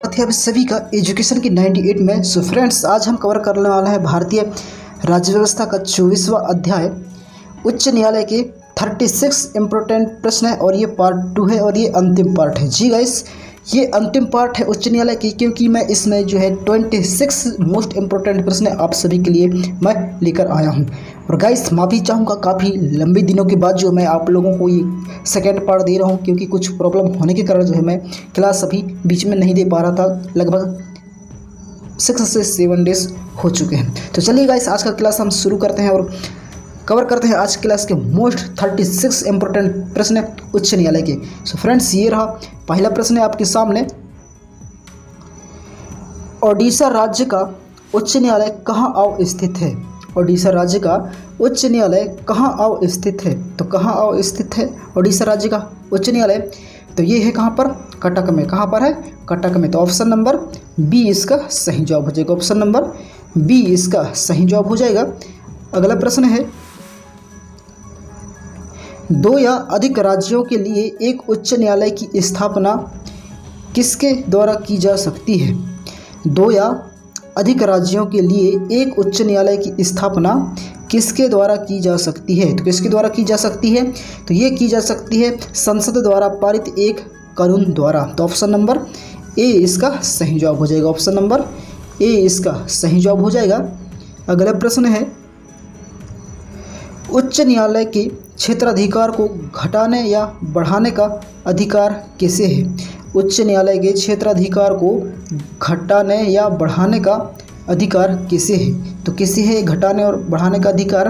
साथ ही आप सभी का एजुकेशन की 98 में। सो फ्रेंड्स, आज हम कवर करने वाले हैं भारतीय राज्य व्यवस्था का 24वां अध्याय उच्च न्यायालय के 36 इम्पोर्टेंट प्रश्न है और ये पार्ट 2 है और ये अंतिम पार्ट है। जी गाइस, ये अंतिम पार्ट है उच्च न्यायालय की, क्योंकि मैं इसमें जो है 26 मोस्ट इम्पोर्टेंट प्रश्न आप सभी के लिए मैं लेकर आया हूँ। और गाइस, माफ़ी चाहूँगा काफ़ी लंबे दिनों के बाद जो मैं आप लोगों को ये सेकेंड पार्ट दे रहा हूँ, क्योंकि कुछ प्रॉब्लम होने के कारण जो है मैं क्लास अभी बीच में नहीं दे पा रहा था। लगभग 6 से 7 डेज हो चुके हैं। तो चलिए गाइस, आज का क्लास हम शुरू करते हैं और कवर करते हैं आज क्लास के मोस्ट 36 इंपॉर्टेंट प्रश्न उच्च न्यायालय के। सो फ्रेंड्स, ये रहा पहला प्रश्न है आपके सामने। ओडिशा राज्य का उच्च न्यायालय कहाँ अवस्थित है? ओडिशा राज्य का उच्च न्यायालय कहाँ अवस्थित है? तो कहाँ अवस्थित है ओडिशा राज्य का उच्च न्यायालय? तो ये है कहाँ पर? कटक में। कहाँ पर है? कटक में। तो ऑप्शन नंबर बी इसका सही जवाब हो जाएगा। ऑप्शन नंबर बी इसका सही जवाब हो जाएगा। अगला प्रश्न है, 2 या अधिक राज्यों के लिए एक उच्च न्यायालय की स्थापना किसके द्वारा की जा सकती है? 2 या अधिक राज्यों के लिए एक उच्च न्यायालय की स्थापना किसके द्वारा की जा सकती है? तो किसके द्वारा की जा सकती है? तो ये की जा सकती है संसद द्वारा पारित एक कानून द्वारा। तो ऑप्शन नंबर ए इसका सही जवाब हो जाएगा। ऑप्शन नंबर ए इसका सही जवाब हो जाएगा। अगला प्रश्न है, उच्च न्यायालय के क्षेत्राधिकार को घटाने या बढ़ाने का अधिकार किसे है? उच्च न्यायालय के क्षेत्राधिकार को घटाने या बढ़ाने का अधिकार किसे है? तो किसे है घटाने और बढ़ाने का अधिकार?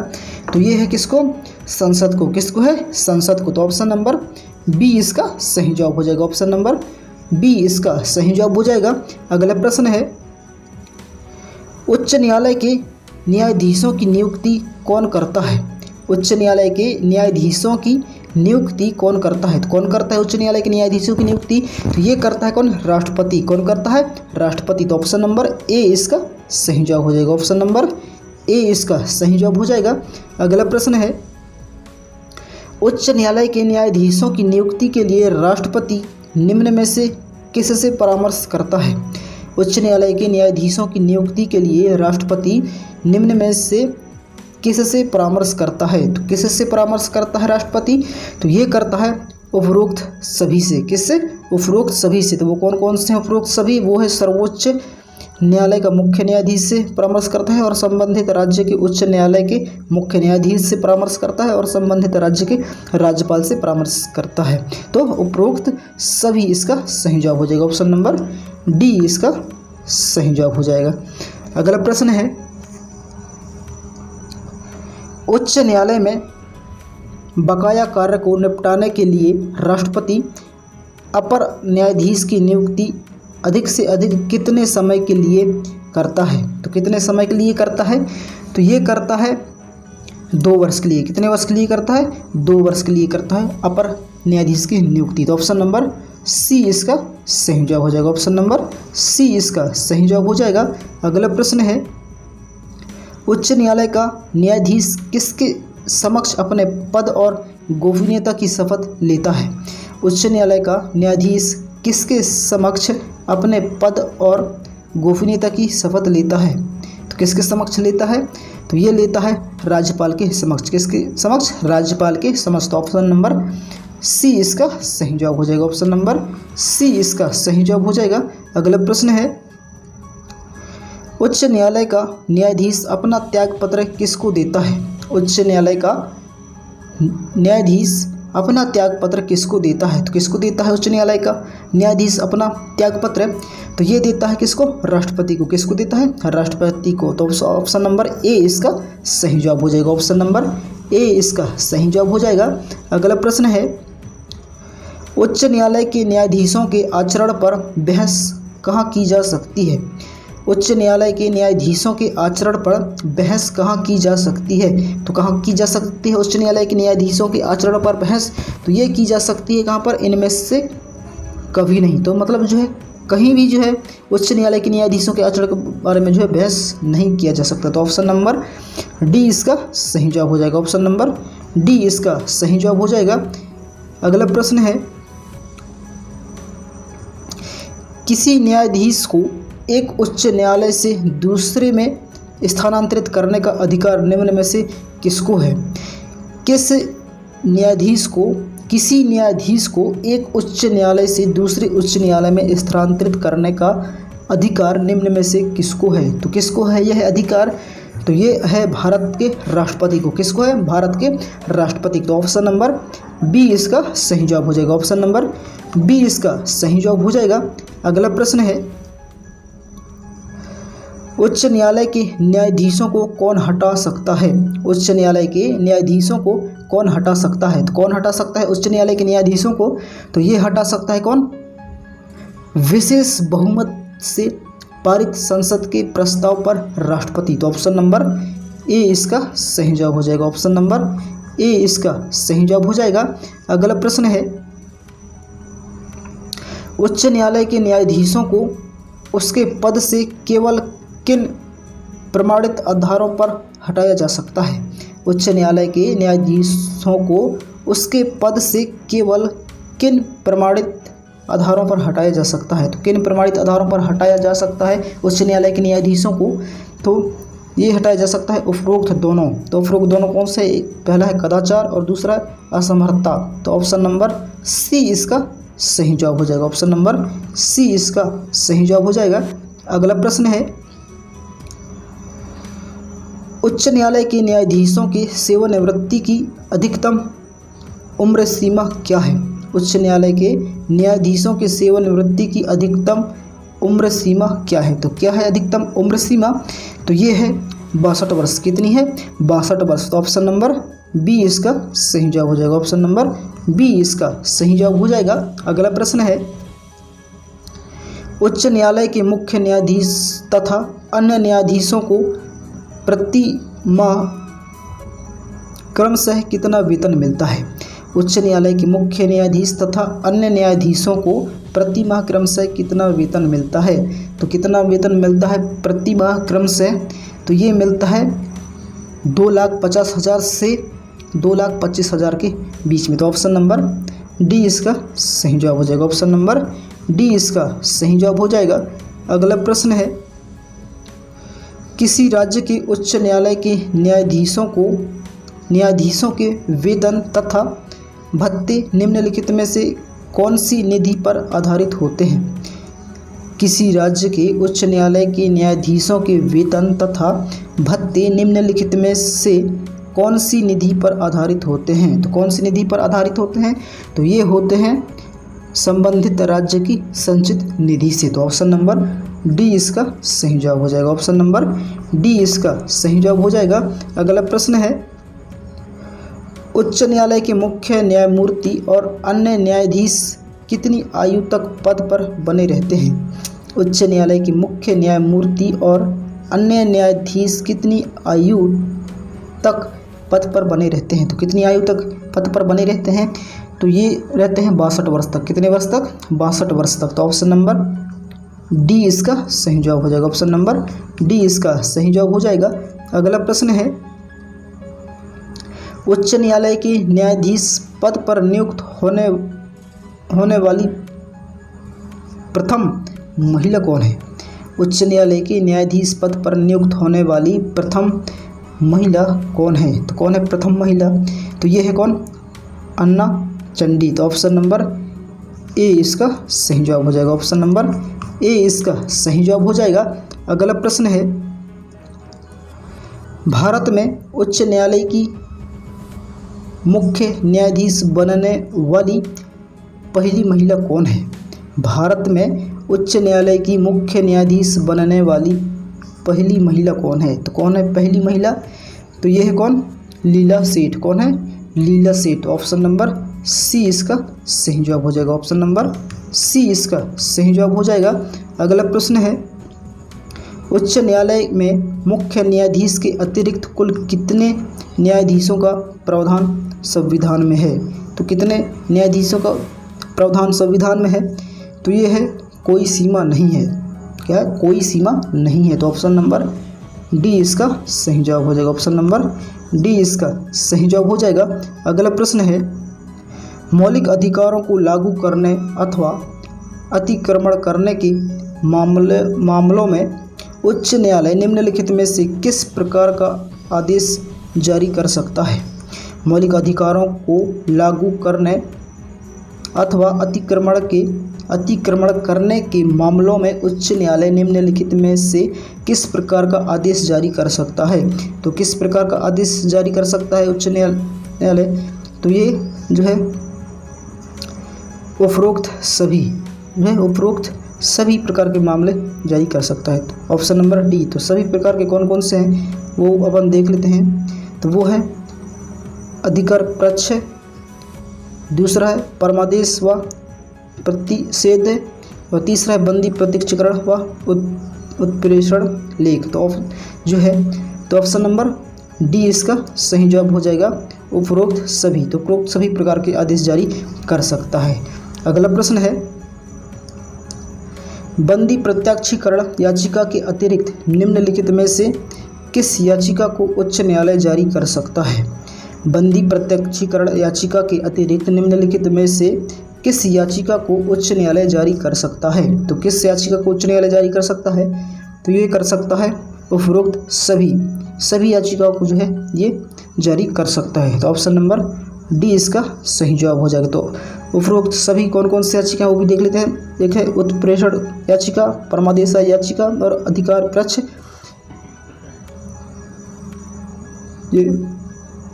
तो ये है किसको? संसद को। किसको है? संसद को। तो ऑप्शन नंबर बी इसका सही जवाब हो जाएगा। ऑप्शन नंबर बी इसका सही जवाब हो जाएगा। अगला प्रश्न है, उच्च न्यायालय के न्यायाधीशों की नियुक्ति कौन करता है? उच्च न्यायालय के न्यायाधीशों की नियुक्ति कौन करता है? तो कौन करता है उच्च न्यायालय के न्यायाधीशों की नियुक्ति? तो ये करता है कौन? राष्ट्रपति। कौन करता है? राष्ट्रपति। तो ऑप्शन नंबर ए इसका सही जवाब हो जाएगा। ऑप्शन नंबर ए इसका सही जवाब हो जाएगा। अगला प्रश्न है, उच्च न्यायालय के न्यायाधीशों की नियुक्ति के लिए राष्ट्रपति निम्न में से किससे परामर्श करता है? उच्च न्यायालय के न्यायाधीशों की नियुक्ति के लिए राष्ट्रपति निम्न में से किससे परामर्श करता है? तो किससे परामर्श करता है राष्ट्रपति? तो ये करता है उपरोक्त सभी से। किससे? उपरोक्त सभी से। तो वो कौन कौन से हैं उपरोक्त सभी? वो है सर्वोच्च न्यायालय का मुख्य न्यायाधीश से परामर्श करता है और संबंधित राज्य के उच्च न्यायालय के मुख्य न्यायाधीश से परामर्श करता है और संबंधित राज्य के राज्यपाल से परामर्श करता है। तो उपरोक्त सभी इसका सही जवाब हो जाएगा। ऑप्शन नंबर डी इसका सही जवाब हो जाएगा। अगला प्रश्न है, उच्च न्यायालय में बकाया कार्य को निपटाने के लिए राष्ट्रपति अपर न्यायाधीश की नियुक्ति अधिक से अधिक कितने समय के लिए करता है? तो कितने समय के लिए करता है? तो ये करता है 2 वर्ष के लिए। कितने वर्ष के लिए करता है? 2 वर्ष के लिए करता है अपर न्यायाधीश की नियुक्ति। तो ऑप्शन नंबर सी इसका सही जवाब हो जाएगा। ऑप्शन नंबर सी इसका सही जवाब हो जाएगा। अगला प्रश्न है, उच्च न्यायालय का न्यायाधीश किसके समक्ष अपने पद और गोपनीयता की शपथ लेता है? उच्च न्यायालय का न्यायाधीश किसके समक्ष अपने पद और गोपनीयता की शपथ लेता है? तो किसके समक्ष लेता है? तो ये लेता है राज्यपाल के समक्ष। किसके समक्ष? राज्यपाल के समक्ष। तो ऑप्शन नंबर सी इसका सही जवाब हो जाएगा। ऑप्शन नंबर सी इसका सही जवाब हो जाएगा। अगला प्रश्न है, उच्च न्यायालय का न्यायाधीश अपना त्यागपत्र किसको देता है? उच्च न्यायालय का न्यायाधीश अपना त्यागपत्र किसको देता है? तो किसको देता है उच्च न्यायालय का न्यायाधीश अपना त्यागपत्र? तो ये देता है किसको? राष्ट्रपति को। किसको देता है? राष्ट्रपति को। तो ऑप्शन नंबर ए इसका सही जवाब हो जाएगा। ऑप्शन नंबर ए इसका सही जवाब हो जाएगा। अगला प्रश्न है, उच्च न्यायालय के न्यायाधीशों के आचरण पर बहस कहाँ की जा सकती है? उच्च न्यायालय के न्यायाधीशों के आचरण पर बहस कहाँ की जा सकती है? तो कहाँ की जा सकती है उच्च न्यायालय के न्यायाधीशों के आचरण पर बहस? तो ये की जा सकती है कहाँ पर? इनमें से कभी नहीं। तो मतलब जो है कहीं भी जो है उच्च न्यायालय के न्यायाधीशों के आचरण के बारे में जो है बहस नहीं किया जा सकता। तो ऑप्शन नंबर डी इसका सही जवाब हो जाएगा। ऑप्शन नंबर डी इसका सही जवाब हो जाएगा। अगला प्रश्न है, किसी न्यायाधीश को एक उच्च न्यायालय से दूसरे में स्थानांतरित करने का अधिकार निम्न में से किसको है? किसी न्यायाधीश को एक उच्च न्यायालय से दूसरे उच्च न्यायालय में स्थानांतरित करने का अधिकार निम्न में से किसको है? तो किसको है यह अधिकार? तो ये है भारत के राष्ट्रपति को। किसको है? भारत के राष्ट्रपति। तो ऑप्शन नंबर बी इसका सही जवाब हो जाएगा। ऑप्शन नंबर बी इसका सही जवाब हो जाएगा। अगला प्रश्न है, उच्च न्यायालय के न्यायाधीशों को कौन हटा सकता है? उच्च न्यायालय के न्यायाधीशों को कौन हटा सकता है? तो कौन हटा सकता है उच्च न्यायालय के न्यायाधीशों को? तो ये हटा सकता है कौन? विशेष बहुमत से पारित संसद के प्रस्ताव पर राष्ट्रपति। तो ऑप्शन नंबर ए इसका सही जवाब हो जाएगा। ऑप्शन नंबर ए इसका सही जवाब हो जाएगा। अगला प्रश्न है, उच्च न्यायालय के न्यायाधीशों को उसके पद से केवल किन प्रमाणित आधारों पर हटाया जा सकता है? उच्च न्यायालय के न्यायाधीशों को उसके पद से केवल किन प्रमाणित आधारों पर हटाया जा सकता है? तो किन प्रमाणित आधारों पर हटाया जा सकता है उच्च न्यायालय के न्यायाधीशों को? तो ये हटाया जा सकता है उपरोक्त दोनों। तो उपरोक्त दोनों कौन से? पहला है कदाचार और दूसरा असमर्थता। तो ऑप्शन नंबर सी इसका सही जवाब हो जाएगा। ऑप्शन नंबर सी इसका सही जवाब हो जाएगा। अगला प्रश्न है, उच्च न्यायालय के न्यायाधीशों की सेवानिवृत्ति की अधिकतम उम्र सीमा क्या है? उच्च न्यायालय के न्यायाधीशों की सेवानिवृत्ति की अधिकतम उम्र सीमा क्या है? तो क्या है अधिकतम उम्र सीमा? तो ये है 62 वर्ष। कितनी है? 62 वर्ष। तो ऑप्शन नंबर बी इसका सही जवाब हो जाएगा। ऑप्शन नंबर बी इसका सही जवाब हो जाएगा। अगला प्रश्न है, उच्च न्यायालय के मुख्य न्यायाधीश तथा अन्य न्यायाधीशों को प्रति माह क्रमशः कितना वेतन मिलता है? उच्च न्यायालय के मुख्य न्यायाधीश तथा अन्य न्यायाधीशों को प्रति माह क्रमशः कितना वेतन मिलता है? तो कितना वेतन मिलता है प्रति माह क्रमशः? तो ये मिलता है 2,50,000 से 2,25,000 के बीच में। तो ऑप्शन नंबर डी इसका सही जवाब हो जाएगा। ऑप्शन नंबर डी इसका सही जवाब हो जाएगा। अगला प्रश्न है, किसी राज्य के उच्च न्यायालय के न्यायाधीशों के वेतन तथा भत्ते निम्नलिखित में से कौन सी निधि पर आधारित होते हैं? किसी राज्य के उच्च न्यायालय के न्यायाधीशों के वेतन तथा भत्ते निम्नलिखित में से कौन सी निधि पर आधारित होते हैं? तो कौन सी निधि पर आधारित होते हैं? तो ये होते हैं संबंधित राज्य की संचित निधि से। तो ऑप्शन नंबर डी इसका सही जवाब हो जाएगा। ऑप्शन नंबर डी इसका सही जवाब हो जाएगा। अगला प्रश्न है, उच्च न्यायालय के मुख्य न्यायमूर्ति और अन्य न्यायाधीश कितनी आयु तक पद पर बने रहते हैं? उच्च न्यायालय के मुख्य न्यायमूर्ति और अन्य न्यायाधीश कितनी आयु तक पद पर बने रहते हैं? तो कितनी आयु तक पद पर बने रहते हैं? तो ये रहते हैं 62 वर्ष तक। कितने वर्ष तक? 62 वर्ष तक। तो ऑप्शन नंबर डी इसका सही जवाब हो जाएगा। ऑप्शन नंबर डी इसका सही जवाब हो जाएगा। अगला प्रश्न है, उच्च न्यायालय के न्यायाधीश पद पर नियुक्त होने वाली प्रथम महिला कौन है? उच्च न्यायालय के न्यायाधीश पद पर नियुक्त होने वाली प्रथम महिला कौन है? तो कौन है प्रथम महिला? तो ये है कौन? अन्ना चंडी। तो ऑप्शन नंबर ए इसका सही जवाब हो जाएगा। ऑप्शन नंबर ए इसका सही जवाब हो जाएगा। अगला प्रश्न है, भारत में उच्च न्यायालय की मुख्य न्यायाधीश बनने वाली पहली महिला कौन है? भारत में उच्च न्यायालय की मुख्य न्यायाधीश बनने वाली पहली महिला कौन है? तो कौन है पहली महिला? तो ये है कौन? लीला सेठ। कौन है? लीला सेठ। ऑप्शन नंबर सी इसका सही जवाब हो जाएगा। ऑप्शन नंबर सी इसका सही जवाब हो जाएगा। अगला प्रश्न है, उच्च न्यायालय में मुख्य न्यायाधीश के अतिरिक्त कुल कितने न्यायाधीशों का प्रावधान संविधान में है? तो कितने न्यायाधीशों का प्रावधान संविधान में है? तो ये है कोई सीमा नहीं है। क्या है? कोई सीमा नहीं है। तो ऑप्शन नंबर डी इसका सही जवाब हो जाएगा। ऑप्शन नंबर डी इसका सही जवाब हो जाएगा। अगला प्रश्न है, मौलिक अधिकारों को लागू करने अथवा अतिक्रमण करने के मामलों में उच्च न्यायालय निम्नलिखित में से किस प्रकार का आदेश जारी कर सकता है? मौलिक अधिकारों को लागू करने अथवा अतिक्रमण करने के मामलों में उच्च न्यायालय निम्नलिखित में से किस प्रकार का आदेश जारी कर सकता है? तो किस प्रकार का आदेश जारी कर सकता है उच्च न्यायालय? तो ये जो है उपरोक्त सभी प्रकार के मामले जारी कर सकता है। तो ऑप्शन नंबर डी। तो सभी प्रकार के कौन कौन से हैं वो अपन देख लेते हैं। तो वो है अधिकार पक्ष है, दूसरा है परमादेश व प्रतिषेध है, और तीसरा है बंदी प्रत्यक्षीकरण व उत्प्रेषण लेख। तो जो है तो ऑप्शन नंबर डी इसका सही जवाब हो जाएगा, उपरोक्त सभी। तो उपरोक्त सभी प्रकार के आदेश जारी कर सकता है। अगला प्रश्न है बंदी प्रत्यक्षीकरण याचिका के अतिरिक्त निम्नलिखित में से किस याचिका को उच्च न्यायालय जारी कर सकता है? बंदी प्रत्यक्षीकरण याचिका के अतिरिक्त निम्नलिखित में से किस याचिका को उच्च न्यायालय जारी कर सकता है? तो किस याचिका को उच्च न्यायालय जारी कर सकता है? तो ये कर सकता है उपरोक्त सभी याचिकाओं को जो है ये जारी कर सकता है। तो ऑप्शन नंबर डी इसका सही जवाब हो जाएगा। तो उपरोक्त सभी कौन कौन से याचिका वो भी देख लेते हैं। एक है उत्प्रेषण याचिका, परमादेश याचिका और अधिकार पक्ष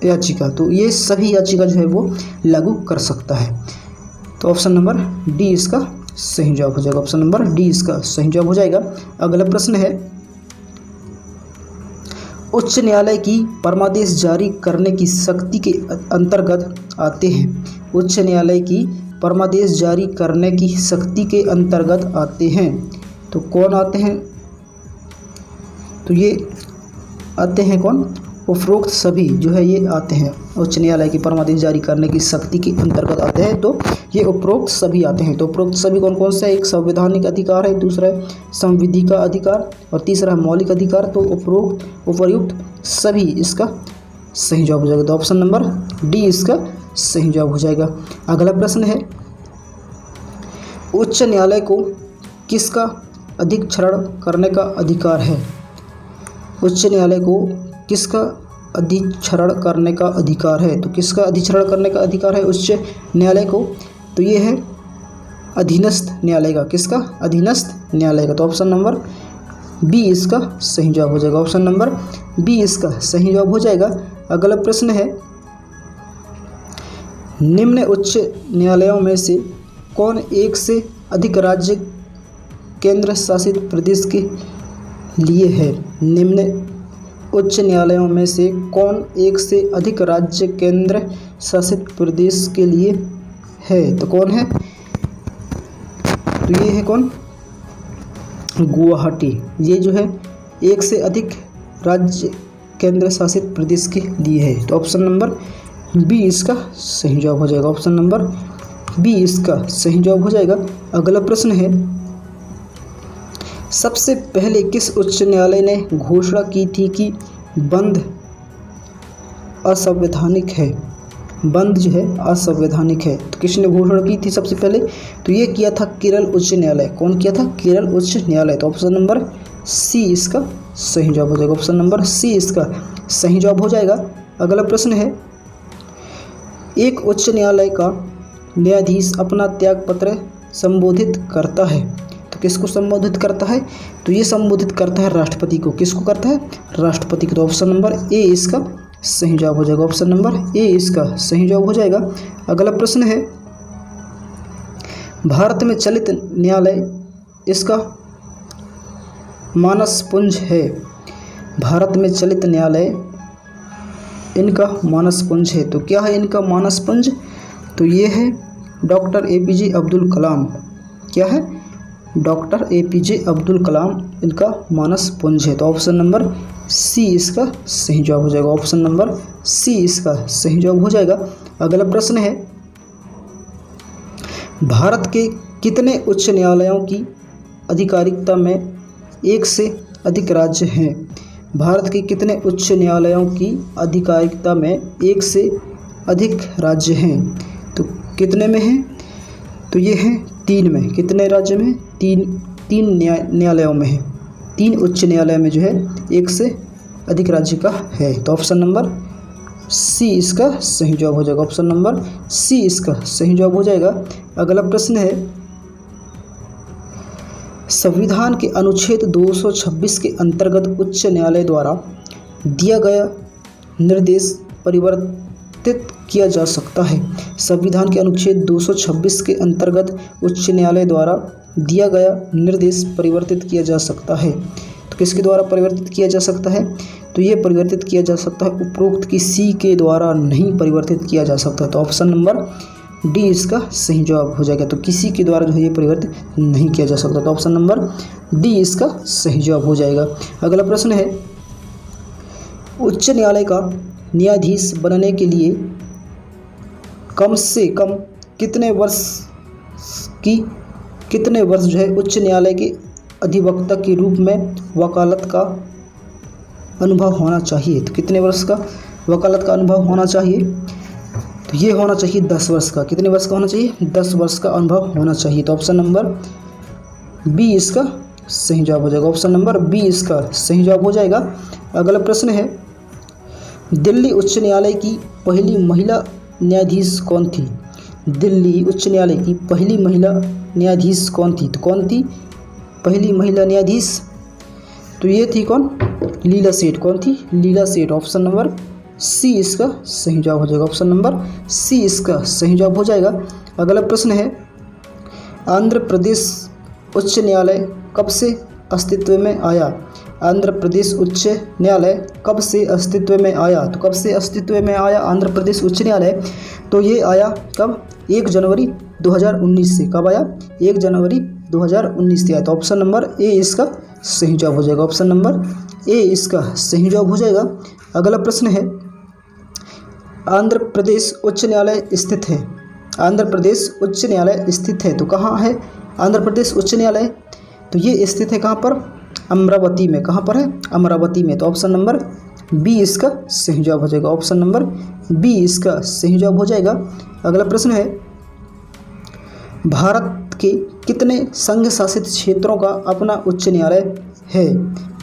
याचिका। तो ये सभी याचिका जो है वो लागू कर सकता है। तो ऑप्शन नंबर डी इसका सही जवाब हो जाएगा। ऑप्शन नंबर डी इसका सही जवाब हो जाएगा। अगला प्रश्न है उच्च न्यायालय की परमादेश जारी करने की शक्ति के अंतर्गत आते हैं। उच्च न्यायालय की परमादेश जारी करने की शक्ति के अंतर्गत आते हैं। तो कौन आते हैं? तो ये आते हैं कौन? उपरोक्त सभी जो है ये आते हैं। उच्च न्यायालय की परमादेश जारी करने की शक्ति के अंतर्गत आते हैं। तो ये उपरोक्त सभी आते हैं। तो उपरोक्त सभी कौन कौन से? एक संवैधानिक अधिकार है, दूसरा है संविधि का अधिकार और तीसरा है मौलिक अधिकार। तो उपर्युक्त सभी इसका सही जवाब हो जाएगा। तो ऑप्शन नंबर डी इसका सही जवाब हो जाएगा। अगला प्रश्न है उच्च न्यायालय को किसका अधिक्षरण करने का अधिकार है? उच्च न्यायालय को किसका अधिक्षरण करने का अधिकार है? तो किसका अधिक्षरण करने का अधिकार है उच्च न्यायालय को? तो ये है अधीनस्थ न्यायालय का। किसका? अधीनस्थ न्यायालय का। तो ऑप्शन नंबर बी इसका सही जवाब हो जाएगा। ऑप्शन नंबर बी इसका सही जवाब हो जाएगा। अगला प्रश्न है निम्न उच्च न्यायालयों में से कौन एक से अधिक राज्य केंद्र शासित प्रदेश के लिए है? निम्न उच्च न्यायालयों में से कौन एक से अधिक राज्य केंद्र शासित प्रदेश के लिए है? तो कौन है? तो ये है कौन? गुवाहाटी। ये जो है एक से अधिक राज्य केंद्र शासित प्रदेश के लिए है। तो ऑप्शन नंबर बी इसका सही जवाब हो जाएगा। ऑप्शन नंबर बी इसका सही जवाब हो जाएगा। अगला प्रश्न है सबसे पहले किस उच्च न्यायालय ने घोषणा की थी कि बंद असंवैधानिक है? बंद जो है असंवैधानिक है। तो किसने घोषणा की थी सबसे पहले? तो ये किया था केरल उच्च न्यायालय। कौन किया था? केरल उच्च न्यायालय। तो ऑप्शन नंबर सी इसका सही जवाब हो जाएगा। ऑप्शन नंबर सी इसका सही जवाब हो जाएगा। अगला प्रश्न है एक उच्च न्यायालय का न्यायाधीश अपना त्यागपत्र संबोधित करता है तो किसको संबोधित करता है? तो ये संबोधित करता है राष्ट्रपति को। किसको करता है? राष्ट्रपति को। तो ऑप्शन नंबर ए इसका सही जवाब हो जाएगा। ऑप्शन नंबर ए इसका सही जवाब हो जाएगा। अगला प्रश्न है भारत में चलित न्यायालय इसका मानसपुंज है। भारत में चलित न्यायालय इनका मानसपुंज है। तो क्या है इनका मानसपुंज? तो ये है डॉक्टर एपीजे अब्दुल कलाम। क्या है? डॉक्टर एपीजे अब्दुल कलाम इनका मानसपुंज है। तो ऑप्शन नंबर सी इसका सही जवाब हो जाएगा। ऑप्शन नंबर सी इसका सही जवाब हो जाएगा। अगला प्रश्न है भारत के कितने उच्च न्यायालयों की आधिकारिकता में एक से अधिक राज्य हैं? भारत के कितने उच्च न्यायालयों की आधिकारिकता में एक से अधिक राज्य हैं? तो कितने में हैं? तो ये हैं 3 में, कितने राज्य में? 3 न्यायालयों में है, 3 उच्च न्यायालय में जो है 1 से अधिक राज्य का है। तो ऑप्शन नंबर सी इसका सही जवाब हो जाएगा। ऑप्शन नंबर सी इसका सही जवाब हो जाएगा। अगला प्रश्न है, संविधान के अनुच्छेद 226 के अंतर्गत उच्च न्यायालय द्वारा दिया गया निर्देश परिवर्तित किया जा सकता है। संविधान के अनुच्छेद 226 के अंतर्गत उच्च न्यायालय द्वारा दिया गया निर्देश परिवर्तित किया जा सकता है। तो किसके द्वारा परिवर्तित किया जा सकता है? तो ये परिवर्तित किया जा सकता है उपरोक्त किसी के द्वारा नहीं परिवर्तित किया जा सकता। तो ऑप्शन नंबर डी इसका सही जवाब हो जाएगा। तो किसी के द्वारा जो है ये परिवर्तित नहीं किया जा सकता। तो ऑप्शन नंबर डी इसका सही जवाब हो जाएगा। अगला प्रश्न है, उच्च न्यायालय का न्यायाधीश बनने के लिए कम से कम कितने वर्ष जो है उच्च न्यायालय के अधिवक्ता के रूप में वकालत का अनुभव होना चाहिए? तो कितने वर्ष का वकालत का अनुभव होना चाहिए? तो ये होना चाहिए 10 वर्ष का। कितने वर्ष का होना चाहिए? 10 वर्ष का अनुभव होना चाहिए। तो ऑप्शन नंबर बी इसका सही जवाब हो जाएगा। ऑप्शन नंबर बी इसका सही जवाब हो जाएगा। अगला प्रश्न है, दिल्ली उच्च न्यायालय की पहली महिला न्यायाधीश कौन थी? दिल्ली उच्च न्यायालय की पहली महिला न्यायाधीश कौन थी? तो कौन थी पहली महिला न्यायाधीश? तो ये थी कौन? लीला सेठ। कौन थी? लीला सेठ। ऑप्शन नंबर सी इसका सही जवाब हो जाएगा। ऑप्शन नंबर सी इसका सही जवाब हो जाएगा। अगला प्रश्न है, आंध्र प्रदेश उच्च न्यायालय कब से अस्तित्व में आया? आंध्र प्रदेश उच्च न्यायालय कब से अस्तित्व में आया? तो कब से अस्तित्व में आया आंध्र प्रदेश उच्च न्यायालय? तो ये आया कब? 1 जनवरी 2019 से। कब आया? 1 जनवरी 2019 से आया। तो ऑप्शन नंबर ए इसका सही जवाब हो जाएगा। ऑप्शन नंबर ए इसका सही जवाब हो जाएगा। अगला प्रश्न है, आंध्र प्रदेश उच्च न्यायालय स्थित है? आंध्र प्रदेश उच्च न्यायालय स्थित है तो कहाँ है आंध्र प्रदेश उच्च न्यायालय? तो ये स्थित है कहाँ पर? अमरावती में। कहाँ पर है? अमरावती में। तो ऑप्शन नंबर बी इसका सही जवाब हो जाएगा। ऑप्शन नंबर बी इसका सही जवाब हो जाएगा। अगला प्रश्न है, भारत के कितने संघ शासित क्षेत्रों का अपना उच्च न्यायालय है?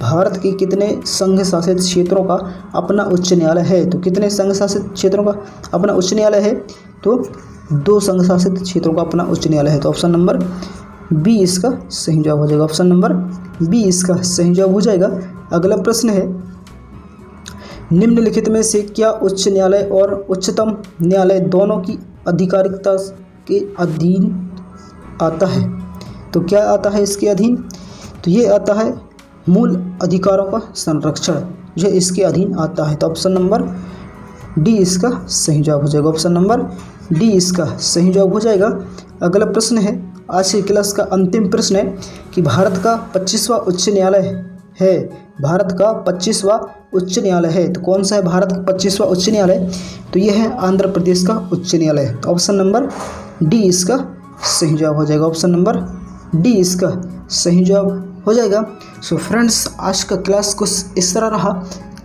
भारत के कितने संघ शासित क्षेत्रों का अपना उच्च न्यायालय है? तो कितने संघ शासित क्षेत्रों का अपना उच्च न्यायालय है? तो 2 संघ शासित क्षेत्रों का अपना उच्च न्यायालय है। तो ऑप्शन नंबर बी इसका सही जवाब हो जाएगा। ऑप्शन नंबर बी इसका सही जवाब हो जाएगा। अगला प्रश्न है, निम्नलिखित में से क्या उच्च न्यायालय और उच्चतम न्यायालय दोनों की आधिकारिकता के अधीन आता है? तो क्या आता है इसके अधीन? तो ये आता है मूल अधिकारों का संरक्षण, जो इसके अधीन आता है। तो ऑप्शन नंबर डी इसका सही जवाब हो जाएगा। ऑप्शन नंबर डी इसका सही जवाब हो जाएगा। अगला प्रश्न है, आज की क्लास का अंतिम प्रश्न है कि भारत का 25वां उच्च न्यायालय है। भारत का 25वां उच्च न्यायालय है तो कौन सा है भारत का 25वां उच्च न्यायालय? तो यह है आंध्र प्रदेश का उच्च न्यायालय। तो ऑप्शन नंबर डी इसका सही जवाब हो जाएगा। ऑप्शन नंबर डी इसका सही जवाब हो जाएगा। सो फ्रेंड्स, आज का क्लास कुछ इस तरह रहा।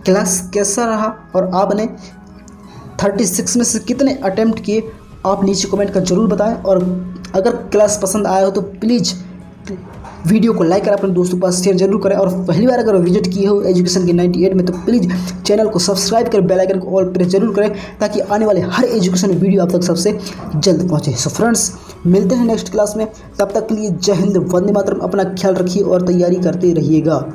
क्लास कैसा रहा और आपने 36 में से कितने अटेम्प्ट किए आप नीचे कमेंट कर जरूर बताएं। और अगर क्लास पसंद आया हो तो प्लीज़ वीडियो को लाइक कर अपने दोस्तों के पास शेयर जरूर करें। और पहली बार अगर विजिट किए हो एजुकेशन के 98 में तो प्लीज़ चैनल को सब्सक्राइब कर बेल आइकन को ऑल प्रेस जरूर करें ताकि आने वाले हर एजुकेशन वीडियो आप तक सबसे जल्द पहुंचे। सो फ्रेंड्स, मिलते हैं नेक्स्ट क्लास में। तब तक के लिए जय हिंद, वंदे मातरम। अपना ख्याल रखिए और तैयारी करते रहिएगा।